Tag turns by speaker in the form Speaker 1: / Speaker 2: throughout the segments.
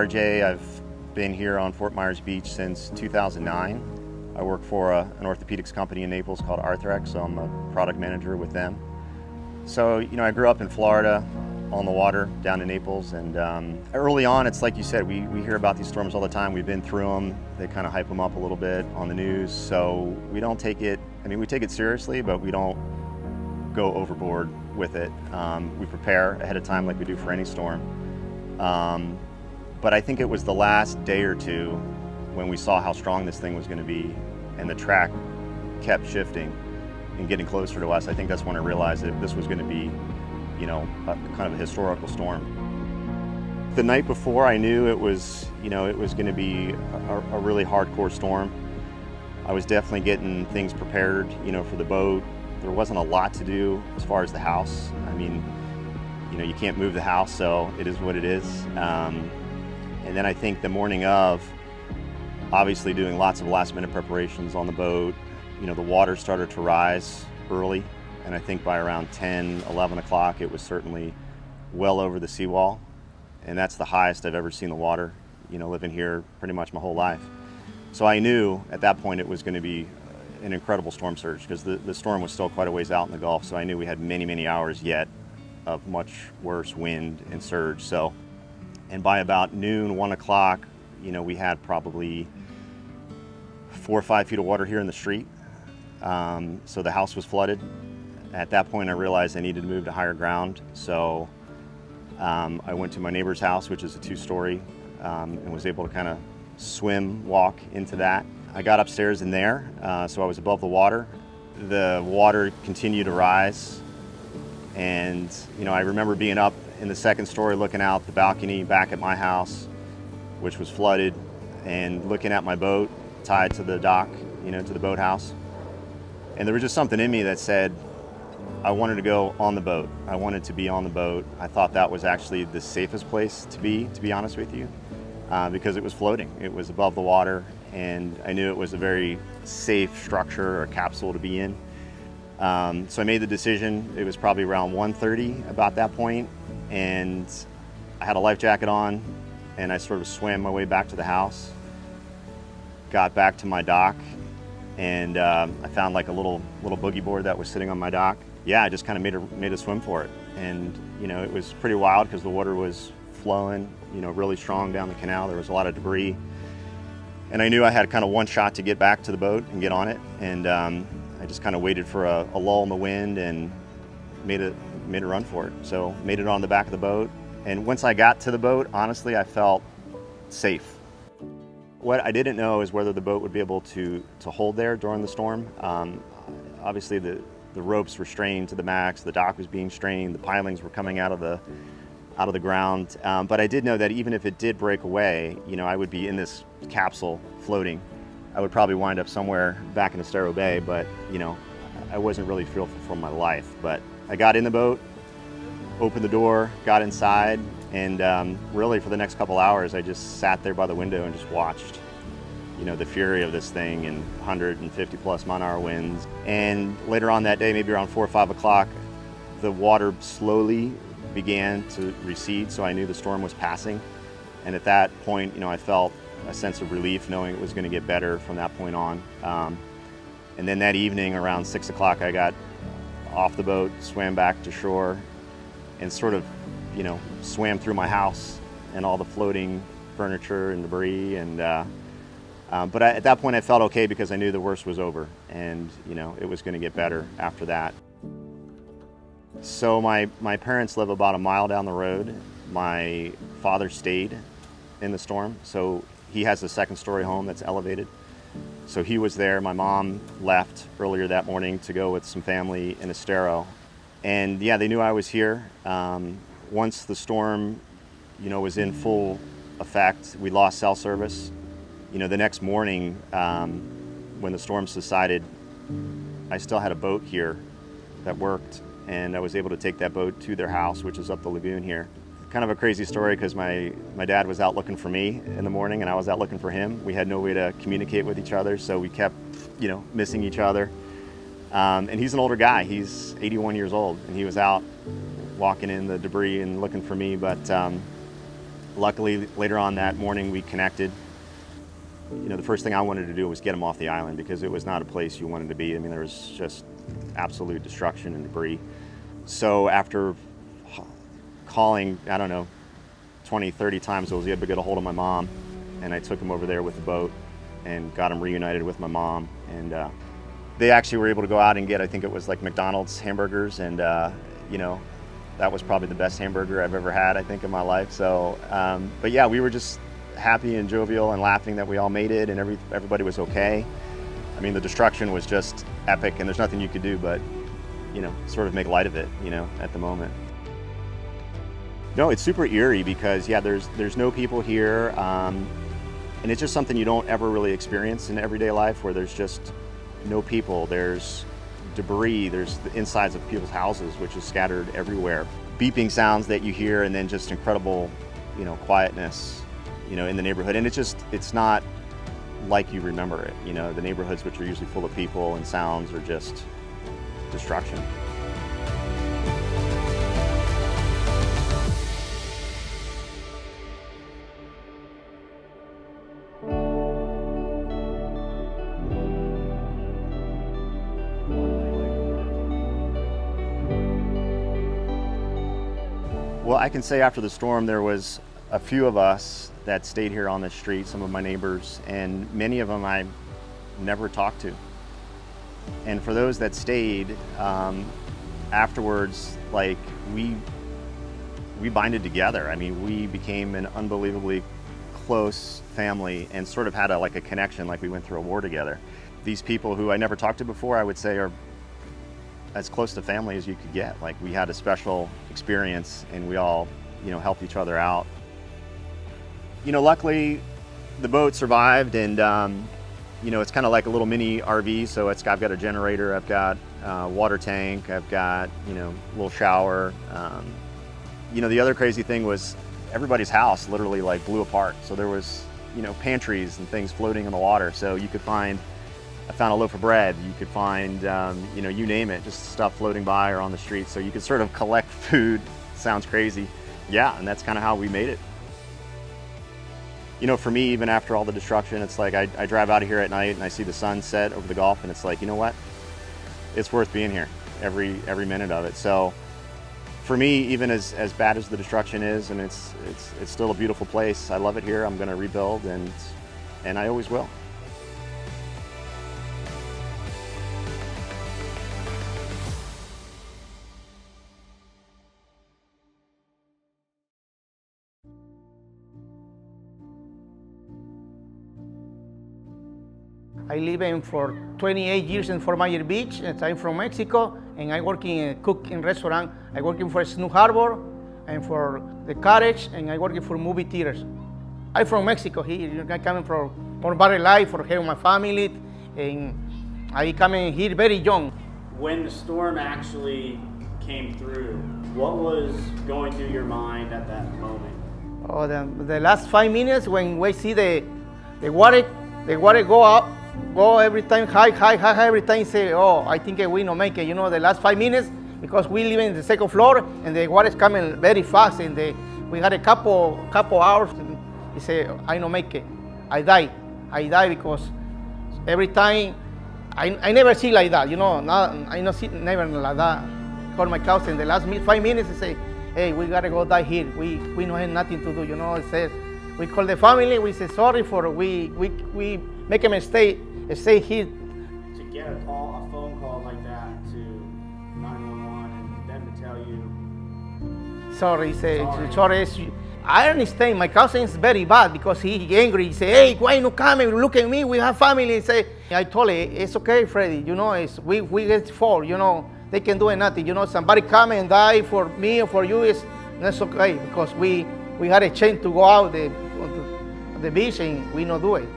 Speaker 1: RJ. I've been here on Fort Myers Beach since 2009. I work for an orthopedics company in Naples called Arthrex, so I'm a product manager with them. So, I grew up in Florida on the water down in Naples, and early on, it's like you said, we hear about these storms all the time. We've been through them. They kind of hype them up a little bit on the news, so we don't take it, we take it seriously, but we don't go overboard with it. We prepare ahead of time like we do for any storm. But I think it was the last day or two when we saw how strong this thing was going to be and the track kept shifting and getting closer to us. I think that's when I realized that this was going to be, kind of a historical storm. The night before, I knew it was going to be a really hardcore storm. I was definitely getting things prepared, for the boat. There wasn't a lot to do as far as the house. You can't move the house, so it is what it is. And then I think the morning of, obviously doing lots of last minute preparations on the boat. The water started to rise early, and I think by around 10, 11 o'clock, it was certainly well over the seawall. And that's the highest I've ever seen the water, living here pretty much my whole life. So I knew at that point it was going to be an incredible storm surge, because the storm was still quite a ways out in the Gulf, so I knew we had many, many hours yet of much worse wind and surge. So, and by about noon, 1 o'clock, we had probably 4 or 5 feet of water here in the street. So the house was flooded. At that point, I realized I needed to move to higher ground. So I went to my neighbor's house, which is a 2-story, and was able to kind of walk into that. I got upstairs in there, so I was above the water. The water continued to rise. And, I remember being up in the 2nd story looking out the balcony back at my house, which was flooded, and looking at my boat tied to the dock, to the boathouse. And there was just something in me that said, I wanted to go on the boat. I wanted to be on the boat. I thought that was actually the safest place to be honest with you, because it was floating. It was above the water, and I knew it was a very safe structure or capsule to be in. So I made the decision. It was probably around 1:30 about that point, and I had a life jacket on, and I sort of swam my way back to the house, got back to my dock, and I found like a little boogie board that was sitting on my dock. Yeah, I just kind of made a swim for it. And, it was pretty wild because the water was flowing, really strong down the canal. There was a lot of debris. And I knew I had kind of one shot to get back to the boat and get on it. And I just kind of waited for a lull in the wind and made a run for it. So made it on the back of the boat. And once I got to the boat, honestly, I felt safe. What I didn't know is whether the boat would be able to hold there during the storm. Obviously, the ropes were strained to the max, the dock was being strained, the pilings were coming out of the ground. But I did know that even if it did break away, I would be in this capsule floating. I would probably wind up somewhere back in Estero Bay, but I wasn't really fearful for my life. But I got in the boat, opened the door, got inside, and really for the next couple hours, I just sat there by the window and just watched, the fury of this thing and 150 plus mile-an-hour winds. And later on that day, maybe around 4 or 5 o'clock, the water slowly began to recede, so I knew the storm was passing. And at that point, I felt a sense of relief knowing it was going to get better from that point on. And then that evening around 6 o'clock, I got off the boat, swam back to shore, and sort of, swam through my house and all the floating furniture and debris. And but at that point, I felt okay because I knew the worst was over, and it was going to get better after that. So my parents live about a mile down the road. My father stayed in the storm, so he has a 2nd-story home that's elevated. So he was there. My mom left earlier that morning to go with some family in Estero. And yeah, they knew I was here. Once the storm, was in full effect, we lost cell service. The next morning, when the storm subsided, I still had a boat here that worked, and I was able to take that boat to their house, which is up the lagoon here. Kind of a crazy story because my dad was out looking for me in the morning, and I was out looking for him. We had no way to communicate with each other, so we kept, missing each other. And he's an older guy. He's 81 years old, and he was out walking in the debris and looking for me. But Luckily, later on that morning, we connected. You know, the first thing I wanted to do was get him off the island because it was not a place you wanted to be. I mean, there was just absolute destruction and debris. So after calling, I don't know, 20, 30 times, I was able to get a hold of my mom, and I took him over there with the boat and got him reunited with my mom. And they actually were able to go out and get, I think it was like McDonald's hamburgers, and you know, that was probably the best hamburger I've ever had, I think, in my life. So, but yeah, we were just happy and jovial and laughing that we all made it and everybody was okay. I mean, the destruction was just epic, and there's nothing you could do but, you know, sort of make light of it, you know, at the moment. No, it's super eerie because, yeah, there's no people here, and it's just something you don't ever really experience in everyday life, where there's just no people. There's debris, there's the insides of people's houses, which is scattered everywhere. Beeping sounds that you hear, and then just incredible, you know, quietness, you know, in the neighborhood. And it's not like you remember it. You know, the neighborhoods, which are usually full of people and sounds, are just destruction. Well, I can say after the storm, there was a few of us that stayed here on the street, some of my neighbors, and many of them I never talked to. And for those that stayed, afterwards, like, we binded together. I mean, we became an unbelievably close family and sort of had like a connection, like we went through a war together. These people who I never talked to before, I would say, are as close to family as you could get. Like, we had a special experience and we all, you know, helped each other out. You know, luckily the boat survived, and you know, it's kind of like a little mini RV. So I've got a generator, I've got a water tank, I've got, you know, a little shower. You know, the other crazy thing was everybody's house literally like blew apart. So there was, you know, pantries and things floating in the water. So you could find, I found a loaf of bread, you could find, you know, you name it, just stuff floating by or on the street. So you could sort of collect food. Sounds crazy. Yeah, and that's kind of how we made it. You know, for me, even after all the destruction, it's like I drive out of here at night and I see the sun set over the Gulf, and it's like, you know what? It's worth being here, every minute of it. So for me, even as bad as the destruction is, and it's still a beautiful place. I love it here. I'm going to rebuild, and I always will.
Speaker 2: I live in for 28 years in Fort Myers Beach, and I'm from Mexico, and I work in a cooking restaurant. I working for Snow Harbor and for the Cottage, and I working for movie theaters. I'm from Mexico here. I come from more better life for here with my family, and I come in here very young.
Speaker 3: When the storm actually came through, what was going through your mind at that moment?
Speaker 2: Oh, the last 5 minutes when we see the water go up. Go every time high, every time say, oh, I think we no make it. You know, the last 5 minutes, because we live in the second floor and the water is coming very fast, and we had a couple hours, and he said, I no make it. I die because every time, I never see like that, you know, I no see never like that. Call my cousin, the last 5 minutes, he say, hey, we gotta go die here. We don't have nothing to do, you know. He said, we call the family, we say sorry for we make a mistake, stay here.
Speaker 3: To get a phone call like that to 911 and them to tell you.
Speaker 2: Sorry, he said, sorry. I understand, my cousin is very bad because he angry. He say, hey, why you not coming? Look at me, we have family. He say, I told him, it's okay, Freddy, you know, we get fall, you know, they can do nothing. You know, somebody come and die for me or for you, that's okay, because we had a chance to go out the beach and we not do it.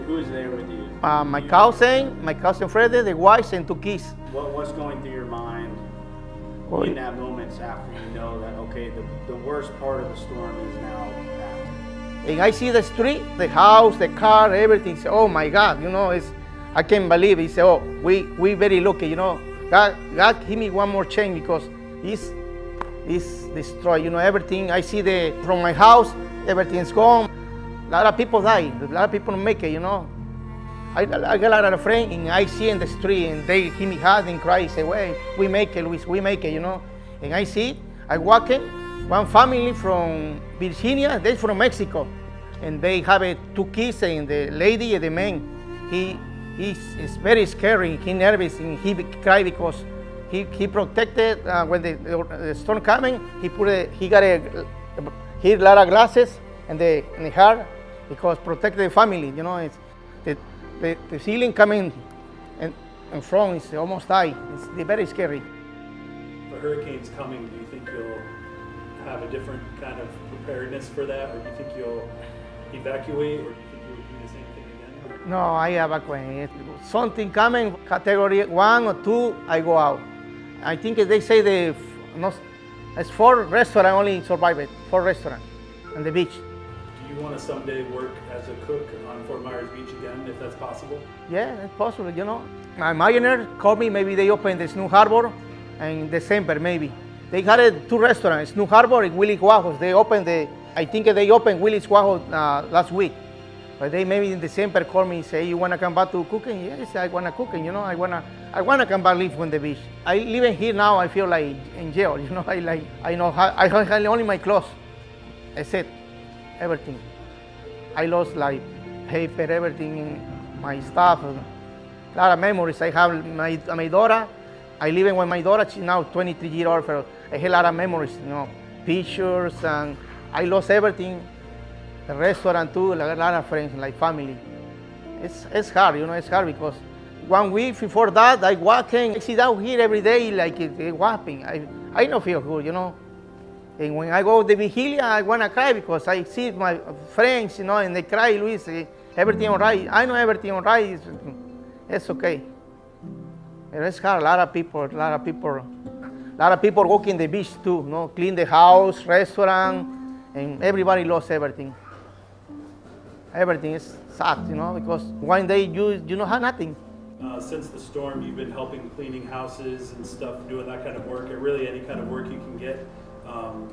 Speaker 3: Who's there with you?
Speaker 2: My cousin Freddy, the wife, and 2 kids.
Speaker 3: What's going through your mind in that moment after you know that, okay, the worst part of the storm is now passed?
Speaker 2: And I see the street, the house, the car, everything. So, oh my God, you know, I can't believe it. He said, oh, we very lucky, you know. God give me one more chance because it's destroyed, you know, everything. I see from my house, everything's gone. A lot of people die. A lot of people don't make it, you know. I got a lot of friends and I see in the street and they give me hug and cry, say, well, we make it, Luis, we make it, you know. And I see, I walk in, one family from Virginia, they're from Mexico. And they have 2 kids and the lady and the man, he's very scary, he's nervous and he cry because he protected when the storm coming, he got a lot of glasses in the heart because protect the family, you know. It's, the ceiling coming in front is almost die. It's very scary.
Speaker 4: The hurricane's coming. Do you think you'll have a different kind of preparedness for that, or do you think you'll evacuate, or do you think you'll do the same thing again?
Speaker 2: No, I evacuate. Something coming, category 1 or 2, I go out. I think they say it's 4 restaurants only survived, 4 restaurants on the beach.
Speaker 4: Do you want to someday work as a cook on Fort Myers Beach again, if that's possible?
Speaker 2: Yeah, it's possible, you know. My millionaire called me, maybe they open the Snow Harbor in December, maybe. They had 2 restaurants, Snow Harbor and Willy's Guajos. I think they opened Willy's Guajos last week. But they maybe in December call me and say, you want to come back to cooking? Yes, I want to cooking, you know. I want to come back live on the beach. I live here now, I feel like in jail, you know. I have only my clothes. I said, everything. I lost like paper, everything in my stuff. A lot of memories. I have my daughter. I live with my daughter. She's now 23 years old. But I have a lot of memories, you know, pictures, and I lost everything. The restaurant too, like a lot of friends, like family. It's hard, you know. It's hard because 1 week before that, I walking. I sit down here every day like it's whopping. I don't feel good, you know. And when I go to the Vigilia, I want to cry because I see my friends, you know, and they cry, Luis, everything all right. I know everything all right. It's okay. But it's hard. A lot of people working the beach too, you know, clean the house, restaurant, and everybody lost everything. Everything is sad, you know, because one day you don't have nothing.
Speaker 4: Since the storm, you've been helping cleaning houses and stuff, doing that kind of work, or really any kind of work you can get.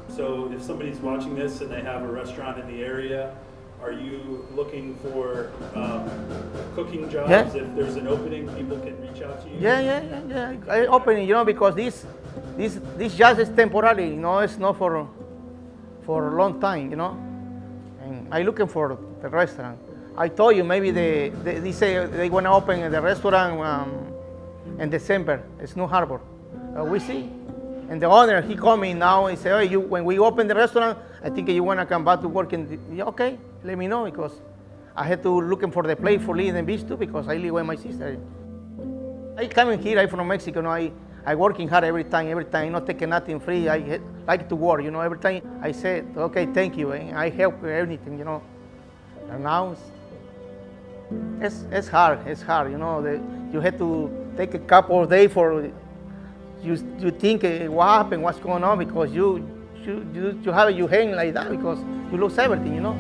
Speaker 4: So if somebody's watching this and they have a restaurant in the area, are you looking for cooking jobs?
Speaker 2: Yeah.
Speaker 4: If there's an opening, people can reach out to you?
Speaker 2: Yeah. I open it, you know, because this just is temporary, you know, it's not for a long time, you know. And I looking for the restaurant. I told you maybe they say they want to open the restaurant in December. It's Snow Harbor. We see. And the owner, he called me now and said, hey, when we open the restaurant, I think you want to come back to work. Yeah, okay, let me know, because I had to looking for the place for living in the beach too, because I live with my sister. I come in here, I'm from Mexico, you know, I working hard every time, not taking nothing free. I like to work, you know, every time I said, okay, thank you, and I help with everything, you know. And now it's hard, you know, you have to take a couple of days for, you think what happened, what's going on, because you have your hand like that because you lose everything, you know.